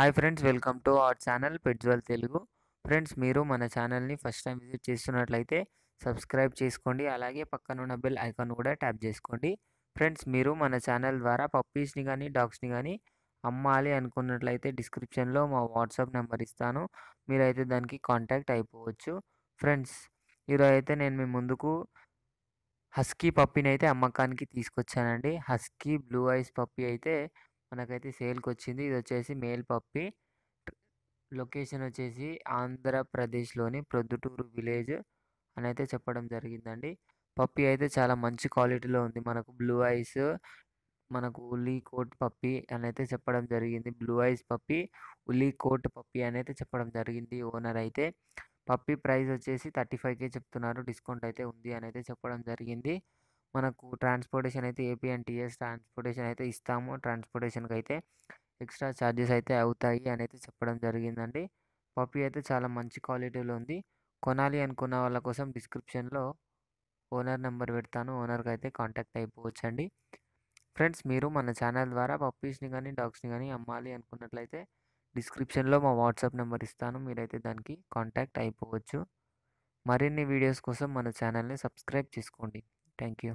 Hi friends, welcome to our channel పెట్జ్వల్ Telugu. Friends, మీరు మన ఛానల్ని ఫస్ట్ టైం విజిట్ చేస్తున్నట్లయితే సబ్స్క్రైబ్ చేసుకోండి. అలాగే పక్కనున్న బెల్ ఐకాన్ కూడా ట్యాప్ చేసుకోండి. ఫ్రెండ్స్, మీరు మన ఛానల్ ద్వారా పప్పీస్ని కానీ డాగ్స్ని కానీ అమ్మాలి అనుకున్నట్లయితే డిస్క్రిప్షన్లో మా వాట్సాప్ నెంబర్ ఇస్తాను. మీరైతే దానికి కాంటాక్ట్ అయిపోవచ్చు. ఫ్రెండ్స్, ఈరోజు అయితే నేను మీ ముందుకు హస్కీ పప్పీని అయితే అమ్మకానికి తీసుకొచ్చానండి. హస్కీ బ్లూ ఐస్ పప్పీ అయితే మనకైతే సేల్కి వచ్చింది. ఇది వచ్చేసి మేల్ పప్పీ. లొకేషన్ వచ్చేసి ఆంధ్రప్రదేశ్లోని ప్రొద్దుటూరు విలేజ్ అని అయితే చెప్పడం జరిగిందండి. పప్పీ అయితే చాలా మంచి క్వాలిటీలో ఉంది. మనకు బ్లూ ఐస్, మనకు ఉల్లీ కోట్ పప్పీ అని అయితే చెప్పడం జరిగింది. Blue eyes puppy, woolly coat puppy అని అయితే చెప్పడం జరిగింది ఓనర్ అయితే. పప్పీ ప్రైస్ వచ్చేసి 35K చెప్తున్నారు. డిస్కౌంట్ అయితే ఉంది అని అయితే చెప్పడం జరిగింది. మనకు ట్రాన్స్పోర్టేషన్ అయితే ఏపీ అండ్ టీఎస్ ట్రాన్స్పోర్టేషన్ అయితే ఇస్తాము. ట్రాన్స్పోర్టేషన్కి అయితే ఎక్స్ట్రా ఛార్జెస్ అయితే అవుతాయి అని అయితే చెప్పడం జరిగిందండి. పప్పీ అయితే చాలా మంచి క్వాలిటీలో ఉంది. కొనాలి అనుకున్న వాళ్ళ కోసం డిస్క్రిప్షన్లో ఓనర్ నెంబర్ పెడతాను. ఓనర్కి అయితే కాంటాక్ట్ అయిపోవచ్చండి. ఫ్రెండ్స్, మీరు మన ఛానల్ ద్వారా పప్పీస్ని కానీ డాగ్స్ని కానీ అమ్మాలి అనుకున్నట్లయితే డిస్క్రిప్షన్లో మా వాట్సాప్ నెంబర్ ఇస్తాను. మీరైతే దానికి కాంటాక్ట్ అయిపోవచ్చు. మరిన్ని వీడియోస్ కోసం మన ఛానల్ని సబ్స్క్రైబ్ చేసుకోండి. Thank you.